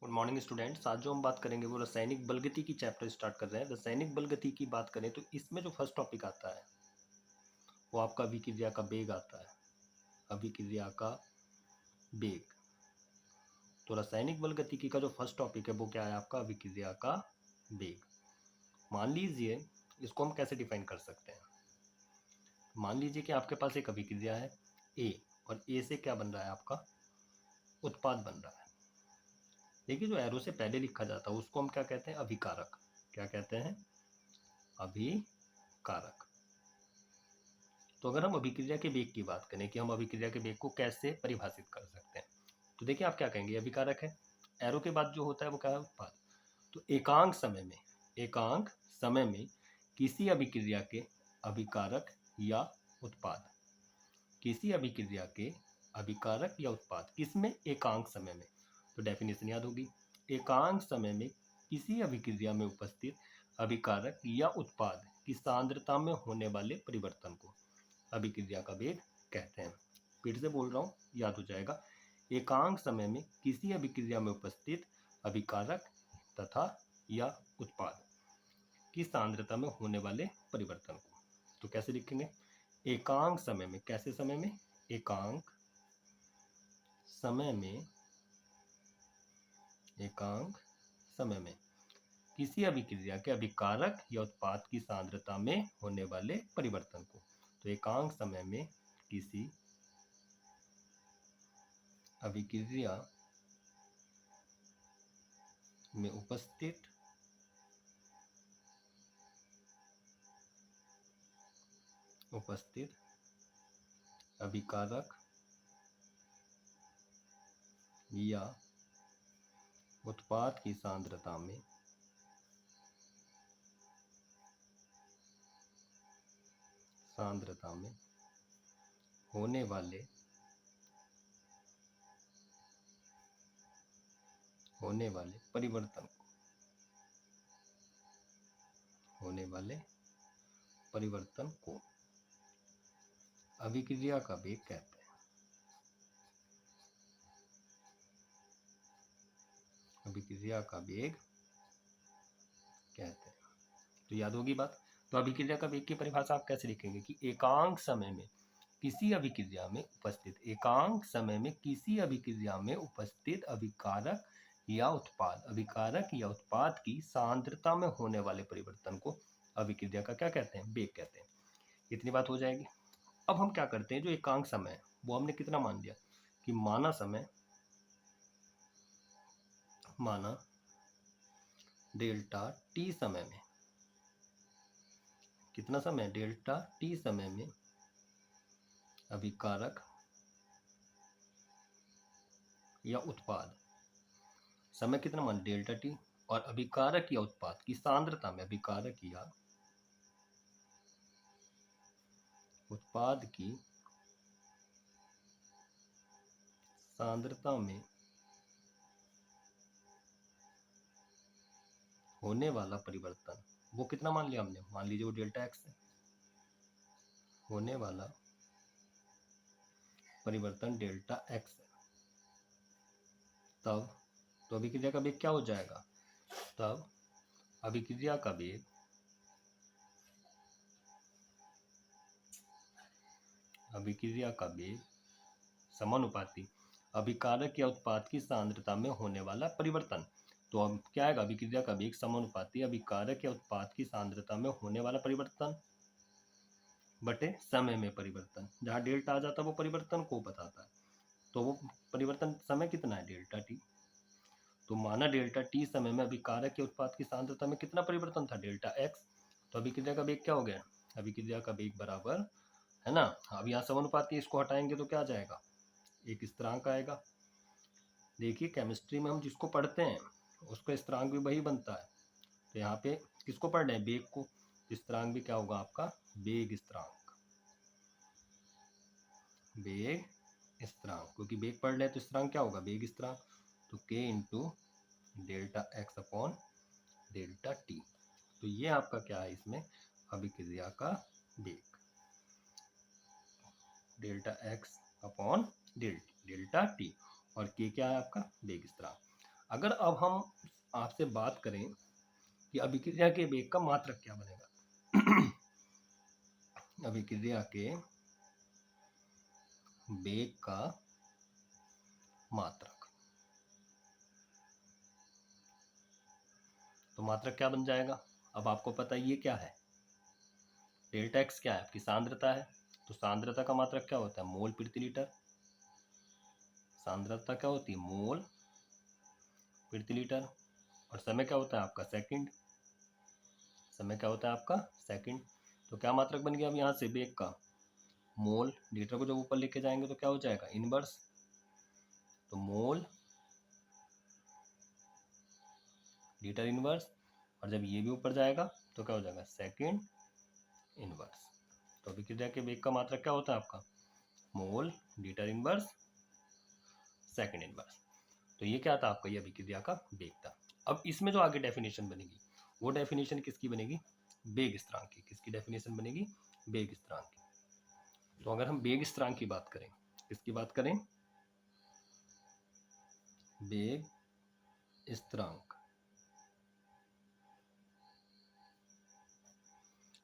Good morning students. आज जो हम बात करेंगे वो रासायनिक बलगति की चैप्टर स्टार्ट कर रहे हैं। रासायनिक बलगति की बात करें तो इसमें जो फर्स्ट टॉपिक आता है वो आपका अभिक्रिया का वेग आता है। अभिक्रिया का वेग। तो रासायनिक बलगतिकी का जो फर्स्ट टॉपिक है वो क्या है आपका? अभिक्रिया का वेग। मान लीजिए इसको हम कैसे डिफाइन कर सकते हैं। मान लीजिए कि आपके पास एक अभिक्रिया है ए, और ए से क्या बन रहा है आपका? उत्पाद बन रहा है। देखिए जो एरो से पहले लिखा जाता है उसको हम क्या कहते हैं? अभिकारक। क्या कहते हैं? अभिकारक। तो अगर हम अभिक्रिया के वेग की बात करें कि हम अभिक्रिया के वेग को कैसे परिभाषित कर सकते हैं, तो देखिए आप क्या कहेंगे? अभिकारक है, एरो के बाद जो होता है वो क्या है? उत्पाद। तो एकांक समय में किसी अभिक्रिया के अभिकारक या उत्पाद, किसी अभिक्रिया के अभिकारक या उत्पाद किसमें? एकांक समय में। तो डेफिनेशन याद होगी, एकांक समय में किसी अभिक्रिया में उपस्थित अभिकारक या उत्पाद की सांद्रता में होने वाले परिवर्तन को अभिक्रिया का वेग कहते हैं। फिर से बोल रहा हूँ, याद हो जाएगा। एकांक समय में किसी अभिक्रिया में उपस्थित अभिकारक तथा या उत्पाद की सांद्रता में होने वाले परिवर्तन को तो कैसे लिखेंगे? एकांक समय में। कैसे समय में? एकांक समय में। एकांक समय में किसी अभिक्रिया के अभिकारक या उत्पाद की सांद्रता में होने वाले परिवर्तन को। तो एकांक समय में किसी अभिक्रिया में उपस्थित अभिकारक या उत्पाद की सांद्रता में होने वाले परिवर्तन को अभिक्रिया का वेग कहते हैं। अभिक्रिया का वेग कहते हैं। तो याद होगी बात। तो अभिक्रिया का वेग की परिभाषा आप कैसे लिखेंगे कि एकांक समय में किसी अभिक्रिया में उपस्थित अभिकारक या उत्पाद की सांद्रता में होने वाले परिवर्तन को अभिक्रिया का क्या कहते हैं? वेग कहते हैं। इतनी बात हो जाएगी। अब हम क्या करते हैं, जो एकांक समय है वो हमने कितना मान लिया कि माना डेल्टा टी समय में। कितना समय? डेल्टा टी समय में अभिकारक या उत्पाद, समय कितना मान? डेल्टा टी, और अभिकारक या उत्पाद की सांद्रता में, अभिकारक या उत्पाद की सांद्रता में होने वाला परिवर्तन, वो कितना मान लिया हमने? मान लीजिए वो डेल्टा एक्स है। होने वाला परिवर्तन डेल्टा एक्स है। तब तो अभिक्रिया का वेग क्या हो जाएगा? तब अभिक्रिया का वेग समानुपाती अभिकारक या उत्पाद की सांद्रता में होने वाला परिवर्तन। तो अब क्या आएगा? अभिक्रिया का वेग समानुपाती अभिकारक या उत्पाद की सांद्रता में होने वाला परिवर्तन बटे समय में परिवर्तन। जहाँ डेल्टा आ जाता है वो परिवर्तन को बताता है, तो वो परिवर्तन समय कितना है? Delta T. तो माना डेल्टा टी समय में अभिकारक के उत्पाद की सांद्रता में कितना परिवर्तन था? Delta x. तो अभिक्रिया का वेग क्या हो गया? अभिक्रिया का वेग बराबर है ना, अब यहाँ समानुपाती इसको हटाएंगे तो क्या आ जाएगा? एक स्थिरांक आएगा। देखिए केमिस्ट्री में हम जिसको पढ़ते हैं उसका स्थिरांक भी वही बनता है। तो यहाँ पे किसको पढ़ रहे हैं? वेग को। स्थिरांक भी क्या होगा आपका? वेग स्थिरांक। क्योंकि वेग पढ़ रहे हैं तो स्थिरांक क्या होगा? वेग स्थिरांक। तो k into delta x upon delta T. तो ये आपका क्या है इसमें? अभिक्रिया का वेग, delta x upon delta T, और k क्या है आपका? वेग स्थिरांक। अगर अब हम आपसे बात करें कि अभिक्रिया के वेग का मात्रक क्या बनेगा, अभिक्रिया के वेग का मात्रक, तो मात्रक क्या बन जाएगा? अब आपको पता है ये क्या है, डेल्टा एक्स क्या है, आपकी सांद्रता है। तो सांद्रता का मात्रक क्या होता है, मोल प्रति लीटर। सांद्रता क्या होती है, मोल प्रति लीटर। और समय क्या होता है आपका, सेकंड। समय क्या होता है आपका, सेकंड। तो क्या मात्रक बन गया अब यहाँ से वेग का, मोल। लीटर को जब ऊपर लेके जाएंगे तो क्या हो जाएगा, इनवर्स। तो मोल लीटर इनवर्स, और जब ये भी ऊपर जाएगा तो क्या हो जाएगा, सेकंड इनवर्स। तो अभिक्रिया के वेग का मात्रक क्या होता है आपका, mole litre inverse second inverse. तो ये क्या था आपका, ये अभिक्रिया का वेग था। अब इसमें जो आगे डेफिनेशन बनेगी वो डेफिनेशन किसकी बनेगी, वेग स्थिरांक की। किसकी डेफिनेशन बनेगी, वेग स्थिरांक की। तो अगर हम वेग स्थिरांक की बात करें, किसकी बात करें, वेग स्थिरांक।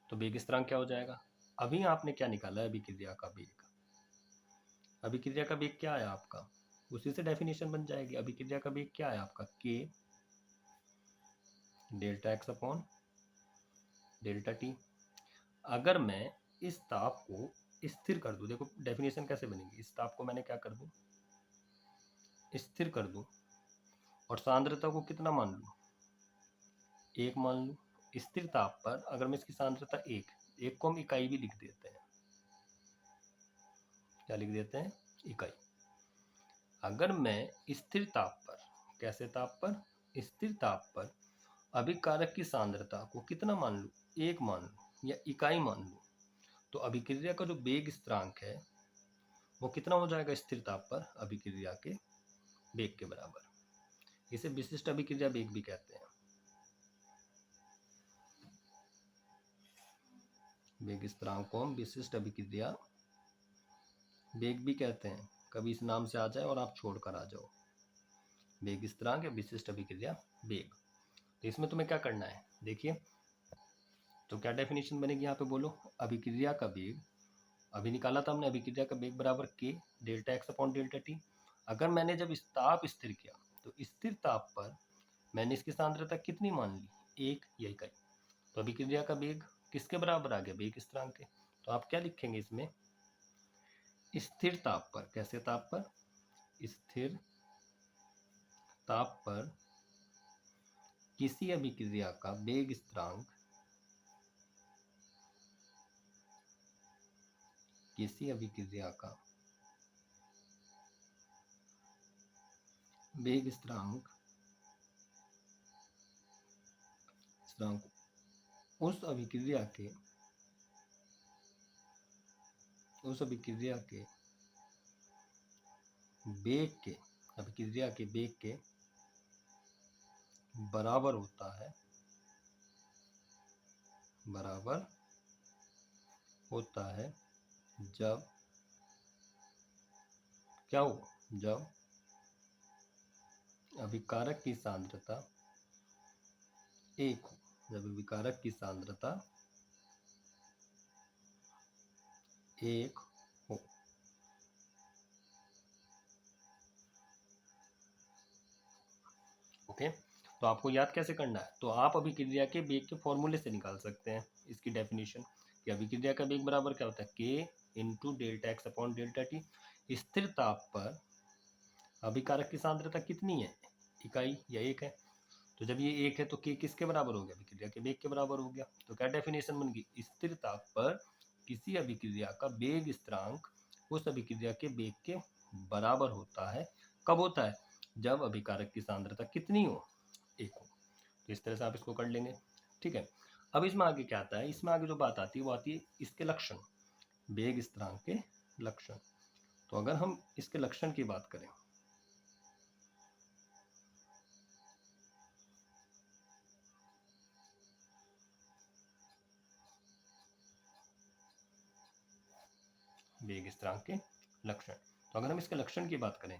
तो वेग स्थिरांक क्या हो जाएगा, अभी आपने क्या निकाला है, अभिक्रिया का वेग। अभिक्रिया का वेग क्या है आपका, उसी से डेफिनेशन बन जाएगी। अभिक्रिया का वेग क्या है आपका, के delta x upon delta T. अगर मैं इस ताप को स्थिर कर दूं, देखो डेफिनेशन कैसे बनेगी, इस ताप को मैंने क्या कर दूं, स्थिर कर दूं, और सांद्रता को कितना मान लूं, एक मान लूं। स्थिर ताप पर अगर मैं इसकी सांद्रता एक को हम इकाई भी लिख देते हैं, क्या लिख देते हैं, इकाई। अगर मैं स्थिर ताप पर, कैसे ताप पर, स्थिर ताप पर अभिकारक की सांद्रता को कितना मान लूं, एक मान लूं या इकाई मान लूं, तो अभिक्रिया का जो वेग स्थिरांक है वो कितना हो जाएगा, स्थिर ताप पर अभिक्रिया के वेग के बराबर। इसे विशिष्ट अभिक्रिया वेग भी कहते हैं। वेग स्थिरांक को हम विशिष्ट अभिक्रिया वेग भी कहते हैं। कभी इस नाम से आ जाए और आप छोड़कर आ जाओ, वेग स्थिरांक या विशिष्ट अभिक्रिया वेग। तो इसमें तुम्हें क्या करना है, देखिए, तो क्या डेफिनेशन बनेगी यहाँ पे बोलो, अभिक्रिया का वेग, अभी निकाला था हमने, अभिक्रिया का वेग बराबर के delta x upon delta T. अगर मैंने जब इस ताप स्थिर किया तो स्थिर ताप पर मैंने इसकी सांद्रता कितनी मान ली, एक या इकाई। तो अभिक्रिया का वेग किसके बराबर आ गया, वेग स्थिरांक के। तो आप क्या लिखेंगे इसमें, स्थिर ताप पर, कैसे ताप पर, स्थिर ताप पर किसी अभिक्रिया का वेग स्थिरांक, किसी अभिक्रिया का वेग स्थिरांक उस अभिक्रिया के वेग के, अभिक्रिया के वेग के बराबर होता है, बराबर होता है जब क्या हो, जब अभिकारक की सांद्रता एक हो, जब अभिकारक की सांद्रता एक हो। ओके, तो आपको याद कैसे करना है, तो आप अभिक्रिया के वेग के फॉर्मूले से निकाल सकते हैं इसकी डेफिनेशन, कि अभिक्रिया का वेग बराबर क्या होता है, के into delta x upon delta T. स्थिर ताप पर अभिकारक की सांद्रता कितनी है, इकाई या एक है। तो जब ये एक है तो के किसके बराबर हो गया, अभिक्रिया के वेग के बराबर हो गया। तो क्या डेफिनेशन बन गई, स्थिर ताप पर किसी अभिक्रिया का वेग स्थिरांक उस अभिक्रिया के वेग के बराबर होता है। कब होता है, जब अभिकारक की सांद्रता कितनी हो, एक हो। तो इस तरह से आप इसको कर लेंगे, ठीक है। अब इसमें आगे क्या आता है, इसमें आगे जो बात आती है वो आती है इसके लक्षण, वेग स्थिरांक के लक्षण। तो अगर हम इसके लक्षण की बात करें, वेग स्थिरांक के लक्षण, तो अगर हम इसके लक्षण की बात करें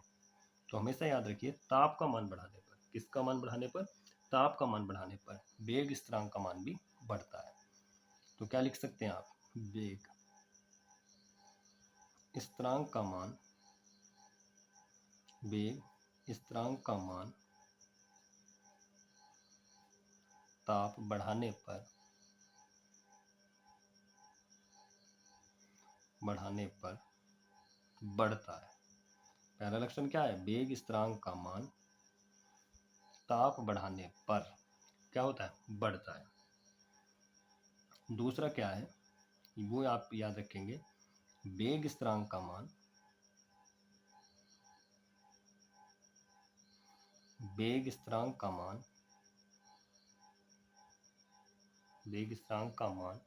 तो हमेशा याद रखिए ताप का मान बढ़ाने पर, किसका मान बढ़ाने पर? ताप का मान बढ़ाने पर वेग स्थिरांक का मान भी बढ़ता है। तो क्या लिख सकते हैं आप? वेग स्थिरांक का मान, वेग स्थिरांक का मान ताप बढ़ाने पर बढ़ता है। पहला लक्षण क्या है? वेग स्थिरांक का मान ताप बढ़ाने पर क्या होता है? बढ़ता है। दूसरा क्या है वो आप याद रखेंगे, वेग स्थिरांक का मान, वेग स्थिरांक का मान, वेग स्थिरांक का मान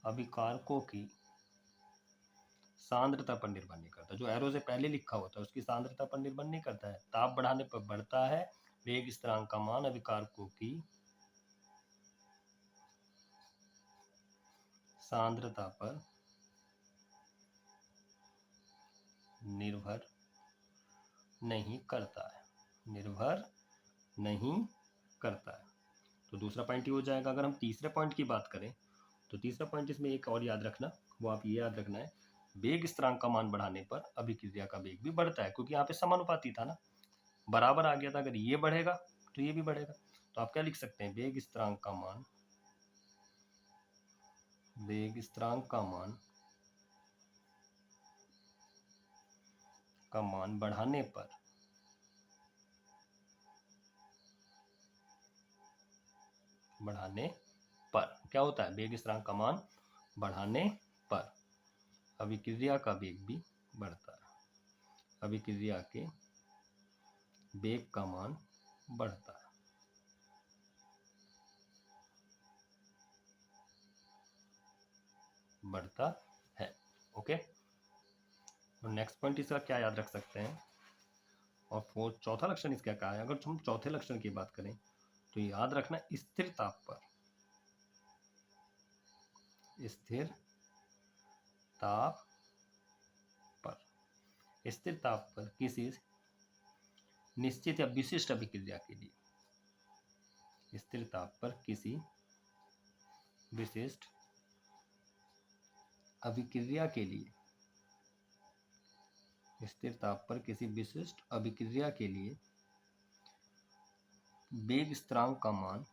अभिकारकों की सांद्रता पर निर्भर नहीं करता। जो एरो से पहले लिखा होता है उसकी सांद्रता पर निर्भर नहीं करता है। ताप बढ़ाने पर बढ़ता है, वेग स्थिरांक का मान अभिकारकों की सांद्रता पर निर्भर नहीं करता है, निर्भर नहीं करता है। तो दूसरा पॉइंट ये हो जाएगा। अगर हम तीसरे पॉइंट की बात करें तो तीसरा पॉइंट इसमें एक और याद रखना, वो आप ये याद रखना है, वेग स्थिरांक का मान बढ़ाने पर अभिक्रिया का वेग भी बढ़ता है, क्योंकि यहाँ पे समानुपाती था ना, बराबर आ गया था। अगर ये बढ़ेगा तो ये भी बढ़ेगा। तो आप क्या लिख सकते हैं? वेग स्थिरांक का मान, वेग स्थिरांक का मान बढ़ाने पर क्या होता है? वेग स्थिरांक का मान बढ़ाने पर अभिक्रिया का वेग भी बढ़ता है, अभिक्रिया के वेग का मान बढ़ता है। ओके। और नेक्स्ट पॉइंट इसका क्या याद रख सकते हैं? और चौथा लक्षण इसका क्या है? अगर हम चौथे लक्षण की बात करें तो याद रखना, स्थिर ताप पर, स्थिर ताप पर किसी निश्चित या विशिष्ट अभिक्रिया के लिए, स्थिर ताप पर किसी विशिष्ट अभिक्रिया के लिए, स्थिर ताप पर किसी विशिष्ट अभिक्रिया के लिए वेग स्थिरांक का मान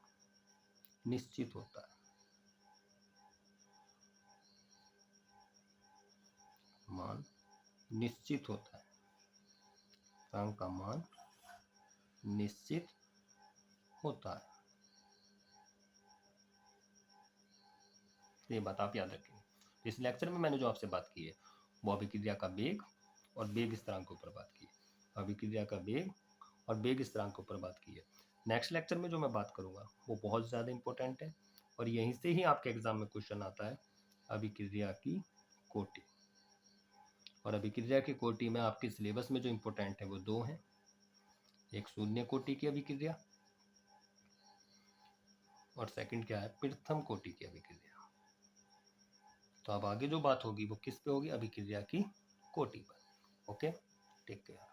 निश्चित होता है, मान निश्चित होता है, स्थिरांक का मान निश्चित होता है। ये बात आप याद रखेंगे। इस लेक्चर में मैंने जो आपसे बात की है वो अभिक्रिया का वेग और वेग स्थिरांक के ऊपर बात की है, अभिक्रिया का वेग और वेग स्थिरांक के ऊपर बात की है। नेक्स्ट लेक्चर में जो मैं बात करूंगा वो बहुत ज़्यादा इंपॉर्टेंट है और यहीं से ही आपके एग्जाम में क्वेश्चन आता है, अभिक्रिया की कोटि। और अभिक्रिया की कोटि में आपके सिलेबस में जो इंपॉर्टेंट है वो दो हैं, एक शून्य कोटि की अभिक्रिया और सेकंड क्या है? प्रथम कोटि की अभिक्रिया। तो अब आगे जो बात होगी वो किस पे होगी? अभिक्रिया की कोटि पर। Okay, take care.